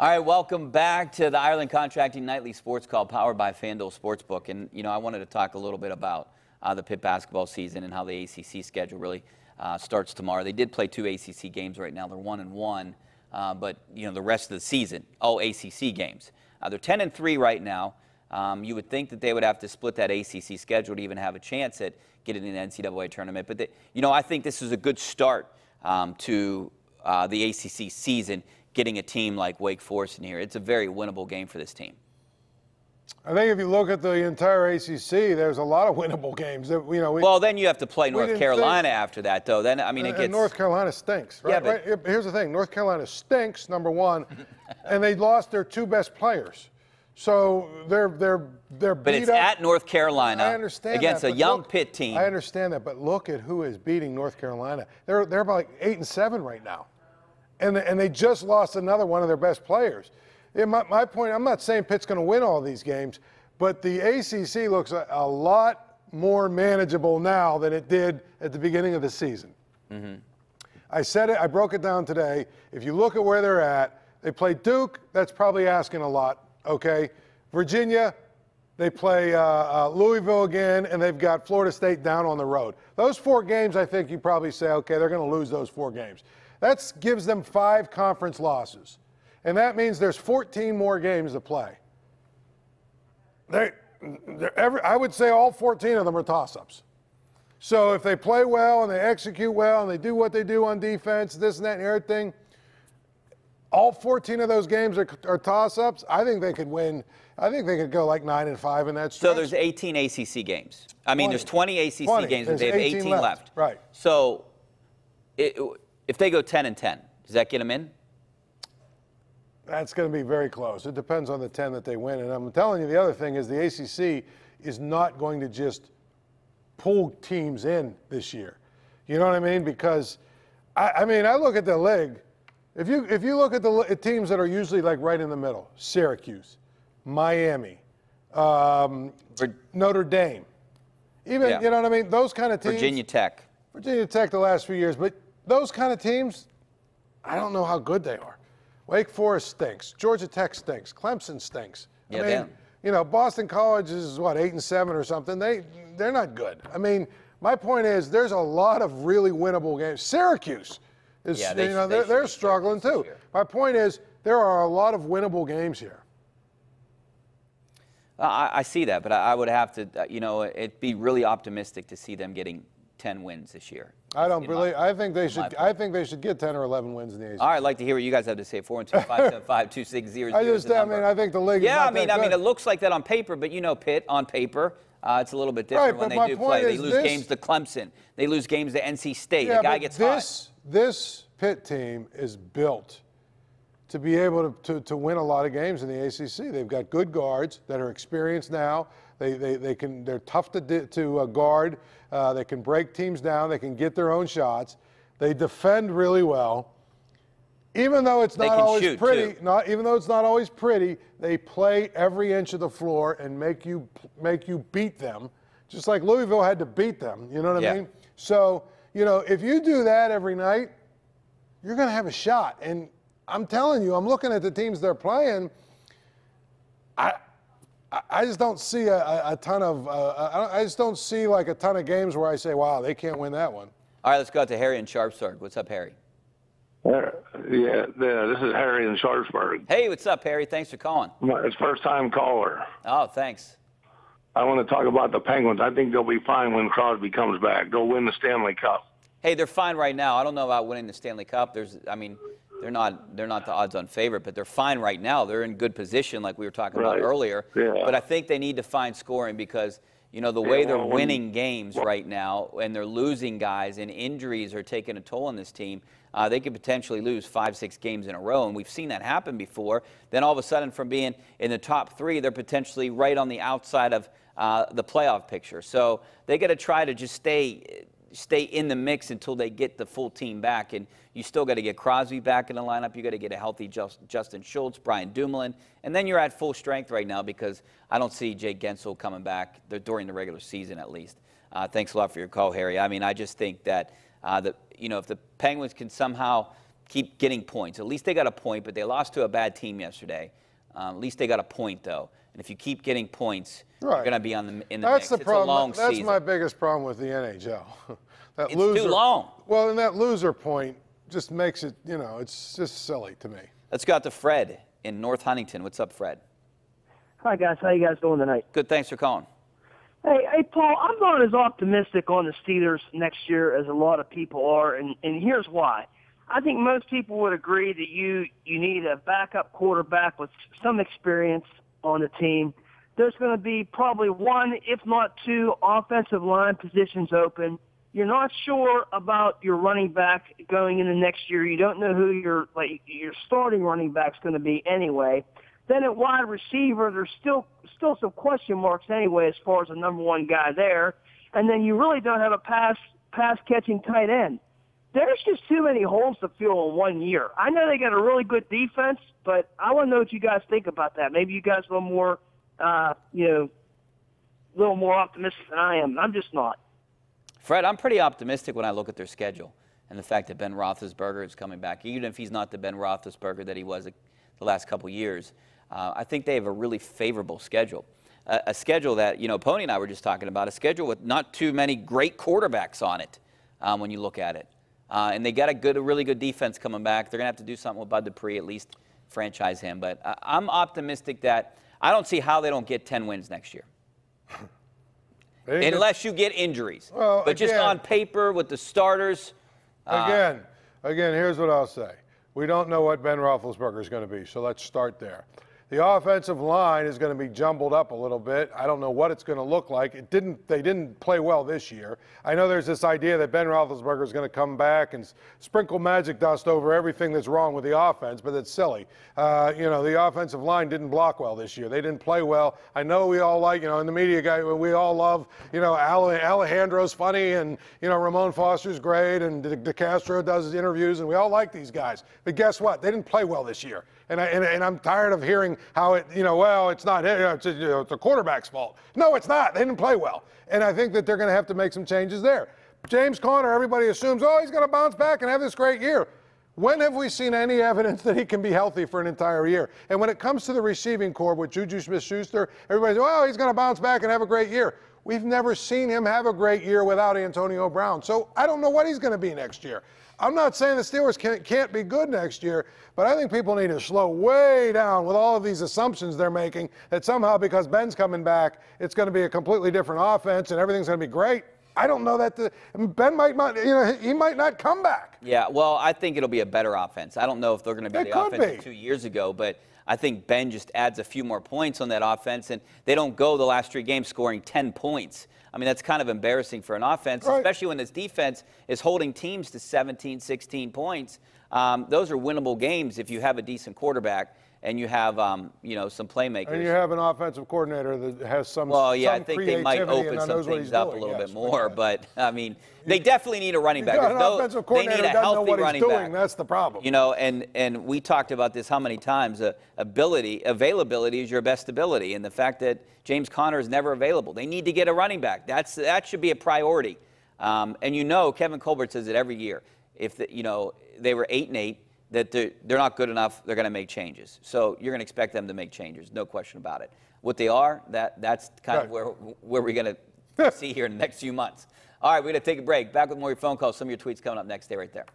All right, welcome back to the Ireland Contracting Nightly Sports Call powered by FanDuel Sportsbook. And, I wanted to talk a little bit about the Pitt basketball season and how the ACC schedule really starts tomorrow. They did play 2 ACC games right now. They're 1-1, but, the rest of the season, all ACC games. They're 10-3 right now. You would think that they would have to split that ACC schedule to even have a chance at getting in the NCAA tournament. But, I think this is a good start to the ACC season, getting a team like Wake Forest in here. It's a very winnable game for this team. I think if you look at the entire ACC, there's a lot of winnable games. That, well, then you have to play North Carolina after that, though. Then it gets. And North Carolina stinks, right? Yeah, but here's the thing: North Carolina stinks, number one, and they lost their 2 best players. So they're But beat it's up. at North Carolina. I understand against that, a young look, Pitt team. I understand that, but look at who is beating North Carolina. They're about like 8-7 right now, and they just lost another one of their best players. My point: I'm not saying Pitt's going to win all these games, but the ACC looks a lot more manageable now than it did at the beginning of the season. Mm-hmm. I said it. I broke it down today. If you look at where they're at, they play Duke. That's probably asking a lot. Okay, Virginia, they play Louisville again, and they've got Florida State down on the road. Those 4 games, I think you probably say, okay, they're going to lose those 4 games. That gives them 5 conference losses, and that means there's 14 more games to play. I would say all 14 of them are toss-ups. So if they play well and they execute well and they do what they do on defense, this and that and everything, all 14 of those games are toss-ups. I think they could win. I think they could go like 9-5 in that stretch. So there's 18 ACC games. There's 20 ACC games, but they have 18 left. Right. So if they go 10-10, does that get them in? That's going to be very close. It depends on the 10 that they win. And I'm telling you, the other thing is the ACC is not going to just pull teams in this year. You know what I mean? Because, I look at the league. If you look at the teams that are usually like right in the middle, Syracuse, Miami, Notre Dame, even, you know what I mean? Those kind of teams. Virginia Tech the last few years. But those kind of teams, I don't know how good they are. Wake Forest stinks. Georgia Tech stinks. Clemson stinks. Boston College is, 8-7 or something. They're not good. My point is there's a lot of really winnable games. Syracuse is, they're struggling too. My point is there are a lot of winnable games here. I see that, but I would have to, it'd be really optimistic to see them getting 10 wins this year. I don't believe. I think they should. I think they should get 10 or 11 wins in the ACC. All right, I'd like to hear what you guys have to say. 412-575-2600. I think the league. Yeah, is not it looks like that on paper, but Pitt on paper, it's a little bit different when they do play. They lose games to Clemson. They lose games to NC State. Yeah, the guy gets hot. This Pitt team is built to be able to win a lot of games in the ACC. They've got good guards that are experienced now. They're tough to guard. They can break teams down. They can get their own shots. They defend really well. Even though it's not always pretty, even though it's not always pretty, they play every inch of the floor and make you beat them, just like Louisville had to beat them. You know what I mean? So if you do that every night, you're going to have a shot. And I'm telling you, I'm looking at the teams they're playing. I just don't see a ton of I just don't see like a ton of games where I say, wow, they can't win that one. All right, let's go out to Harry in Sharpsburg. What's up, Harry? This is Harry in Sharpsburg. Hey, what's up, Harry? Thanks for calling. It's first-time caller. Oh, thanks. I want to talk about the Penguins. I think they'll be fine when Crosby comes back. They'll win the Stanley Cup. Hey, they're fine right now. I don't know about winning the Stanley Cup. They're not the odds-on favorite, but they're fine right now. They're in good position, like we were talking about earlier. Yeah. But I think they need to find scoring because the way they're winning games right now, and they're losing guys, and injuries are taking a toll on this team. They could potentially lose 5-6 games in a row, and we've seen that happen before. Then all of a sudden, from being in the top 3, they're potentially right on the outside of the playoff picture. So they got to try to just stay in the mix until they get the full team back. And you still got to get Crosby back in the lineup. You got to get a healthy Justin Schultz, Brian Dumoulin. And then you're at full strength right now because I don't see Jake Gensel coming back during the regular season at least. Thanks a lot for your call, Harry. I just think that if the Penguins can somehow keep getting points. At least they got a point, but they lost to a bad team yesterday. At least they got a point, though. And if you keep getting points, you're going to be in the mix. That's the problem. It's a long That's season. my biggest problem with the NHL. It's too long. Well, and that loser point just makes it, it's just silly to me. Let's go out to Fred in North Huntington. What's up, Fred? Hi, guys. How you guys doing tonight? Good. Thanks for calling. Hey, Paul, I'm not as optimistic on the Steelers next year as a lot of people are, and here's why. I think most people would agree that you need a backup quarterback with some experience on the team. There's going to be probably one, if not two, offensive line positions open. You're not sure about your running back going into next year. You don't know who your starting running back's going to be anyway. Then at wide receiver, there's still some question marks anyway as far as the number one guy there. And then you really don't have a pass catching tight end. There's just too many holes to fill in 1 year. I know they got a really good defense, but I want to know what you guys think about that. Maybe you guys are a little more, little more optimistic than I am. I'm just not. Fred, I'm pretty optimistic when I look at their schedule and the fact that Ben Roethlisberger is coming back, even if he's not the Ben Roethlisberger that he was the last couple years. I think they have a really favorable schedule. A schedule that, Pony and I were just talking about, a schedule with not too many great quarterbacks on it when you look at it. And they got a really good defense coming back. They're going to have to do something with Bud Dupree, at least franchise him. But I'm optimistic that I don't see how they don't get 10 wins next year. Unless you get injuries. Well, but just on paper with the starters. Again, here's what I'll say. We don't know what Ben Roethlisberger is going to be, so let's start there. The offensive line is going to be jumbled up a little bit. I don't know what it's going to look like. They didn't play well this year. I know there's this idea that Ben Roethlisberger is going to come back and sprinkle magic dust over everything that's wrong with the offense, but it's silly. The offensive line didn't block well this year. They didn't play well. I know we all like, in the media guy, we all love, Alejandro's funny and, Ramon Foster's great and DeCastro does his interviews and we all like these guys. But guess what? They didn't play well this year. And I'm tired of hearing how it's not, it's the quarterback's fault. No, it's not. They didn't play well. And I think that they're going to have to make some changes there. James Conner, everybody assumes, he's going to bounce back and have this great year. When have we seen any evidence that he can be healthy for an entire year? And when it comes to the receiving corps with Juju Smith-Schuster, everybody's, he's going to bounce back and have a great year. We've never seen him have a great year without Antonio Brown. So I don't know what he's going to be next year. I'm not saying the Steelers can't be good next year, but I think people need to slow way down with all of these assumptions they're making that somehow because Ben's coming back, it's going to be a completely different offense and everything's going to be great. I don't know that Ben might not, he might not come back. Yeah, well, I think it'll be a better offense. I don't know if they're going to be the offense of 2 years ago, but I think Ben just adds a few more points on that offense, and they don't go the last 3 games scoring 10 points. I mean, that's kind of embarrassing for an offense, especially when this defense is holding teams to 17, 16 points. Those are winnable games if you have a decent quarterback and you have, some playmakers. And you have an offensive coordinator that has some Well, yeah, I think they might open some things up a little bit more. But, I mean, they definitely need a running back. An offensive coordinator they need a doesn't know healthy what he's running doing. back. That's the problem. And we talked about this how many times. Availability is your best ability. And the fact that James Conner is never available. They need to get a running back. That should be a priority. And Kevin Colbert says it every year. If they were 8-8, that they're not good enough, they're going to make changes. So you're going to expect them to make changes, no question about it. What they are, that's kind of where we're going to see here in the next few months. All right, we're going to take a break. Back with more of your phone calls. Some of your tweets coming up next. Stay right there.